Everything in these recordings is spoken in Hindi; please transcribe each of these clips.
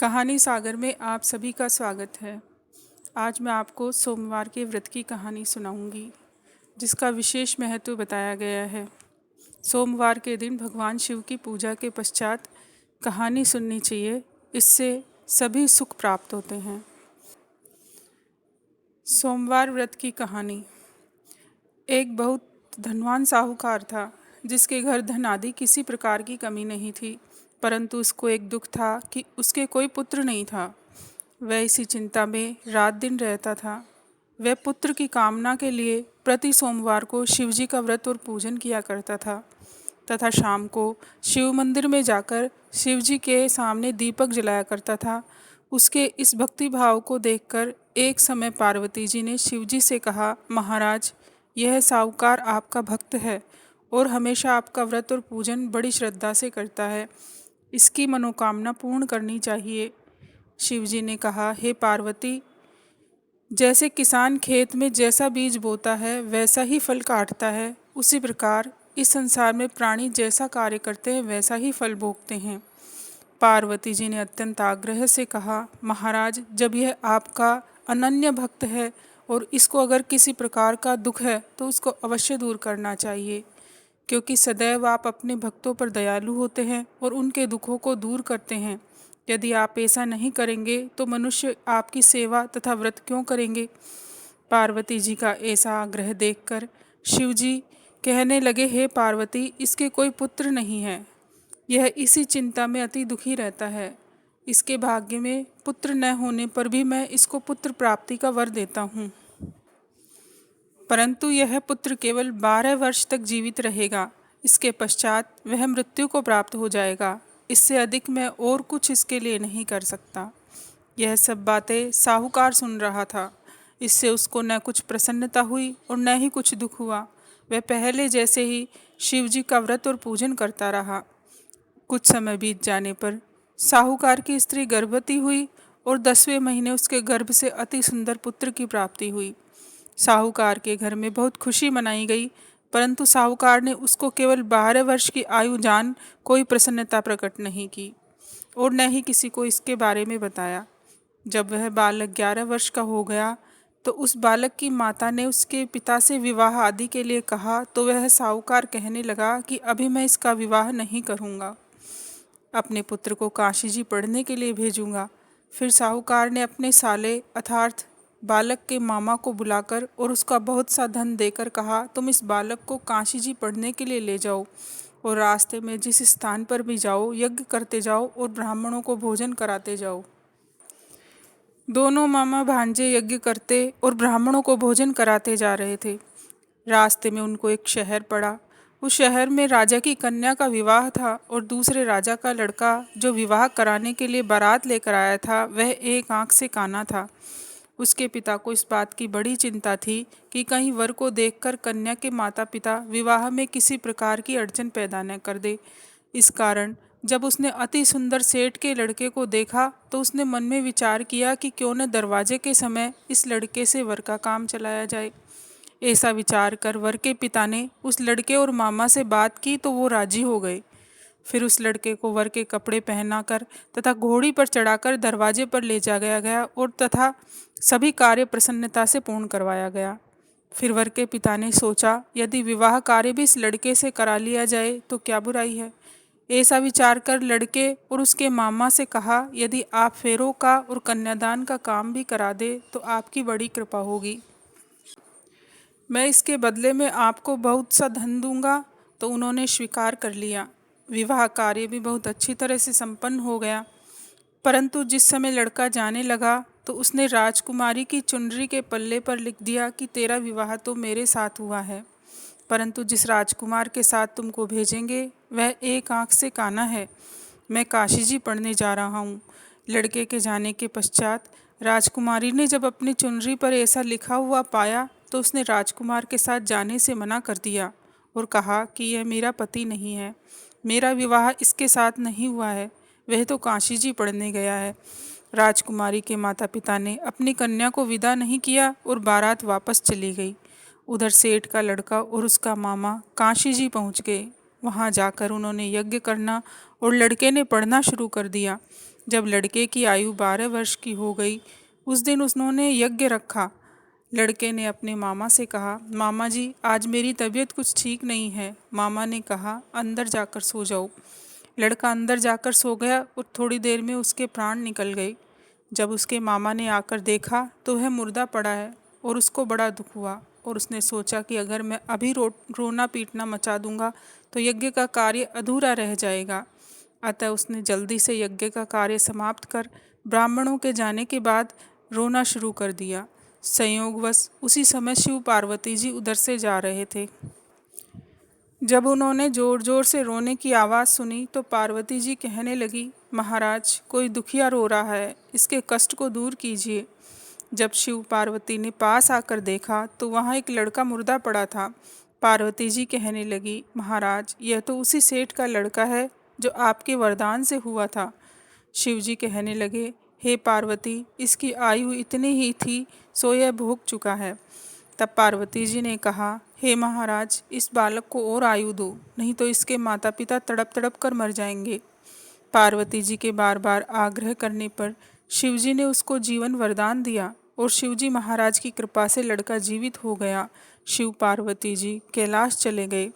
कहानी सागर में आप सभी का स्वागत है। आज मैं आपको सोमवार के व्रत की कहानी सुनाऊंगी, जिसका विशेष महत्व बताया गया है। सोमवार के दिन भगवान शिव की पूजा के पश्चात कहानी सुननी चाहिए, इससे सभी सुख प्राप्त होते हैं। सोमवार व्रत की कहानी। एक बहुत धनवान साहूकार था, जिसके घर धन आदि किसी प्रकार की कमी नहीं थी, परंतु उसको एक दुख था कि उसके कोई पुत्र नहीं था। वह इसी चिंता में रात दिन रहता था। वह पुत्र की कामना के लिए प्रति सोमवार को शिवजी का व्रत और पूजन किया करता था तथा शाम को शिव मंदिर में जाकर शिवजी के सामने दीपक जलाया करता था। उसके इस भक्ति भाव को देखकर एक समय पार्वती जी ने शिवजी से कहा, महाराज, यह साहूकार आपका भक्त है और हमेशा आपका व्रत और पूजन बड़ी श्रद्धा से करता है। इसकी मनोकामना पूर्ण करनी चाहिए। शिवजी ने कहा, हे पार्वती, जैसे किसान खेत में जैसा बीज बोता है वैसा ही फल काटता है, उसी प्रकार इस संसार में प्राणी जैसा कार्य करते हैं वैसा ही फल भोगते हैं। पार्वती जी ने अत्यंत आग्रह से कहा, महाराज, जब यह आपका अनन्य भक्त है और इसको अगर किसी प्रकार का दुख है तो उसको अवश्य दूर करना चाहिए, क्योंकि सदैव आप अपने भक्तों पर दयालु होते हैं और उनके दुखों को दूर करते हैं। यदि आप ऐसा नहीं करेंगे तो मनुष्य आपकी सेवा तथा व्रत क्यों करेंगे। पार्वती जी का ऐसा आग्रह देखकर शिवजी कहने लगे, हे पार्वती, इसके कोई पुत्र नहीं है। यह इसी चिंता में अति दुखी रहता है। इसके भाग्य में पुत्र न होने पर भी मैं इसको पुत्र प्राप्ति का वर देता हूँ, परंतु यह पुत्र केवल 12 वर्ष तक जीवित रहेगा। इसके पश्चात वह मृत्यु को प्राप्त हो जाएगा। इससे अधिक मैं और कुछ इसके लिए नहीं कर सकता। यह सब बातें साहूकार सुन रहा था। इससे उसको न कुछ प्रसन्नता हुई और न ही कुछ दुख हुआ। वह पहले जैसे ही शिवजी का व्रत और पूजन करता रहा। कुछ समय बीत जाने पर साहूकार की स्त्री गर्भवती हुई और 10वें महीने उसके गर्भ से अति सुंदर पुत्र की प्राप्ति हुई। साहूकार के घर में बहुत खुशी मनाई गई, परंतु साहूकार ने उसको केवल 12 वर्ष की आयु जान कोई प्रसन्नता प्रकट नहीं की और न ही किसी को इसके बारे में बताया। जब वह बालक 11 वर्ष का हो गया तो उस बालक की माता ने उसके पिता से विवाह आदि के लिए कहा, तो वह साहूकार कहने लगा कि अभी मैं इसका विवाह नहीं करूँगा, अपने पुत्र को काशी जी पढ़ने के लिए भेजूँगा। फिर साहूकार ने अपने साले अर्थात बालक के मामा को बुलाकर और उसका बहुत सा धन देकर कहा, तुम इस बालक को काशी जी पढ़ने के लिए ले जाओ और रास्ते में जिस स्थान पर भी जाओ यज्ञ करते जाओ और ब्राह्मणों को भोजन कराते जाओ। दोनों मामा भांजे यज्ञ करते और ब्राह्मणों को भोजन कराते जा रहे थे। रास्ते में उनको एक शहर पड़ा। उस शहर में राजा की कन्या का विवाह था और दूसरे राजा का लड़का जो विवाह कराने के लिए बारात लेकर आया था वह एक आंख से काना था। उसके पिता को इस बात की बड़ी चिंता थी कि कहीं वर को देखकर कन्या के माता पिता विवाह में किसी प्रकार की अड़चन पैदा न कर दे। इस कारण जब उसने अति सुंदर सेठ के लड़के को देखा तो उसने मन में विचार किया कि क्यों न दरवाजे के समय इस लड़के से वर का काम चलाया जाए। ऐसा विचार कर वर के पिता ने उस लड़के और मामा से बात की तो वो राजी हो गए। फिर उस लड़के को वर के कपड़े पहनाकर तथा घोड़ी पर चढ़ाकर दरवाजे पर ले जाया गया और तथा सभी कार्य प्रसन्नता से पूर्ण करवाया गया। फिर वर के पिता ने सोचा, यदि विवाह कार्य भी इस लड़के से करा लिया जाए तो क्या बुराई है। ऐसा विचार कर लड़के और उसके मामा से कहा, यदि आप फेरों का और कन्यादान का काम भी करा दे तो आपकी बड़ी कृपा होगी। मैं इसके बदले में आपको बहुत सा धन दूंगा। तो उन्होंने स्वीकार कर लिया। विवाह कार्य भी बहुत अच्छी तरह से संपन्न हो गया। परंतु जिस समय लड़का जाने लगा तो उसने राजकुमारी की चुनरी के पल्ले पर लिख दिया कि तेरा विवाह तो मेरे साथ हुआ है, परंतु जिस राजकुमार के साथ तुमको भेजेंगे वह एक आंख से काना है। मैं काशी जी पढ़ने जा रहा हूँ। लड़के के जाने के पश्चात राजकुमारी ने जब अपनी चुनरी पर ऐसा लिखा हुआ पाया तो उसने राजकुमार के साथ जाने से मना कर दिया और कहा कि यह मेरा पति नहीं है, मेरा विवाह इसके साथ नहीं हुआ है, वह तो काशी जी पढ़ने गया है। राजकुमारी के माता पिता ने अपनी कन्या को विदा नहीं किया और बारात वापस चली गई। उधर सेठ का लड़का और उसका मामा काशी जी पहुँच गए। वहाँ जाकर उन्होंने यज्ञ करना और लड़के ने पढ़ना शुरू कर दिया। जब लड़के की आयु 12 वर्ष की हो गई, उस दिन उन्होंने यज्ञ रखा। लड़के ने अपने मामा से कहा, मामा जी, आज मेरी तबीयत कुछ ठीक नहीं है। मामा ने कहा, अंदर जाकर सो जाओ। लड़का अंदर जाकर सो गया और थोड़ी देर में उसके प्राण निकल गए। जब उसके मामा ने आकर देखा तो वह मुर्दा पड़ा है और उसको बड़ा दुख हुआ और उसने सोचा कि अगर मैं अभी रोना पीटना मचा दूंगा तो यज्ञ का कार्य अधूरा रह जाएगा। अतः उसने जल्दी से यज्ञ का कार्य समाप्त कर ब्राह्मणों के जाने के बाद रोना शुरू कर दिया। संयोगवश उसी समय शिव पार्वती जी उधर से जा रहे थे। जब उन्होंने ज़ोर ज़ोर से रोने की आवाज़ सुनी तो पार्वती जी कहने लगी, महाराज, कोई दुखिया रो रहा है, इसके कष्ट को दूर कीजिए। जब शिव पार्वती ने पास आकर देखा तो वहाँ एक लड़का मुर्दा पड़ा था। पार्वती जी कहने लगी, महाराज, यह तो उसी सेठ का लड़का है जो आपके वरदान से हुआ था। शिव जी कहने लगे, हे पार्वती, इसकी आयु इतनी ही थी, सो यह भोग चुका है। तब पार्वती जी ने कहा, हे महाराज, इस बालक को और आयु दो, नहीं तो इसके माता पिता तड़प तड़प कर मर जाएंगे। पार्वती जी के बार बार आग्रह करने पर शिवजी ने उसको जीवन वरदान दिया और शिवजी महाराज की कृपा से लड़का जीवित हो गया। शिव पार्वती जी कैलाश चले गए।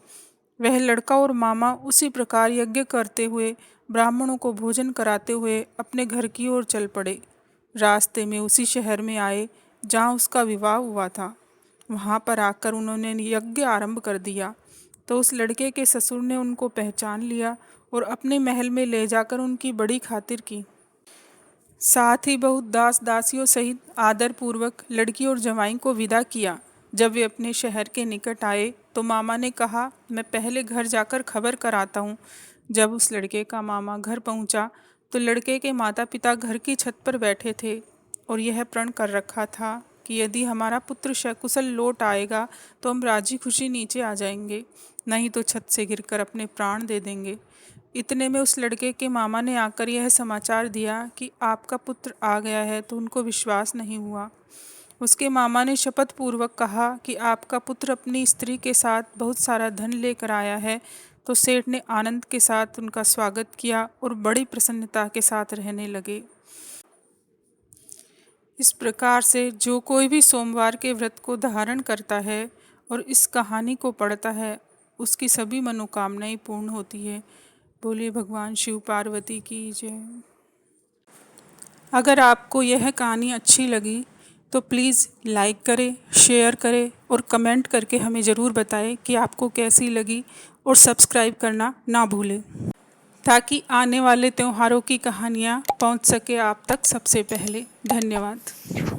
वह लड़का और मामा उसी प्रकार यज्ञ करते हुए ब्राह्मणों को भोजन कराते हुए अपने घर की ओर चल पड़े। रास्ते में उसी शहर में आए जहाँ उसका विवाह हुआ था। वहाँ पर आकर उन्होंने यज्ञ आरंभ कर दिया तो उस लड़के के ससुर ने उनको पहचान लिया और अपने महल में ले जाकर उनकी बड़ी खातिर की। साथ ही बहुत दास दासियों सहित आदरपूर्वक लड़की और जवाई को विदा किया। जब वे अपने शहर के निकट आए तो मामा ने कहा, मैं पहले घर जाकर खबर कराता हूँ। जब उस लड़के का मामा घर पहुँचा तो लड़के के माता पिता घर की छत पर बैठे थे और यह प्रण कर रखा था कि यदि हमारा पुत्र सकुशल लौट आएगा तो हम राजी खुशी नीचे आ जाएंगे, नहीं तो छत से गिरकर अपने प्राण दे देंगे। इतने में उस लड़के के मामा ने आकर यह समाचार दिया कि आपका पुत्र आ गया है तो उनको विश्वास नहीं हुआ। उसके मामा ने शपथ पूर्वक कहा कि आपका पुत्र अपनी स्त्री के साथ बहुत सारा धन लेकर आया है। तो सेठ ने आनंद के साथ उनका स्वागत किया और बड़ी प्रसन्नता के साथ रहने लगे। इस प्रकार से जो कोई भी सोमवार के व्रत को धारण करता है और इस कहानी को पढ़ता है, उसकी सभी मनोकामनाएं पूर्ण होती है। बोलिए भगवान शिव पार्वती की जय। अगर आपको यह कहानी अच्छी लगी तो प्लीज़ लाइक करें, शेयर करें और कमेंट करके हमें ज़रूर बताएं कि आपको कैसी लगी, और सब्सक्राइब करना ना भूलें ताकि आने वाले त्योहारों की कहानियाँ पहुँच सके आप तक सबसे पहले। धन्यवाद।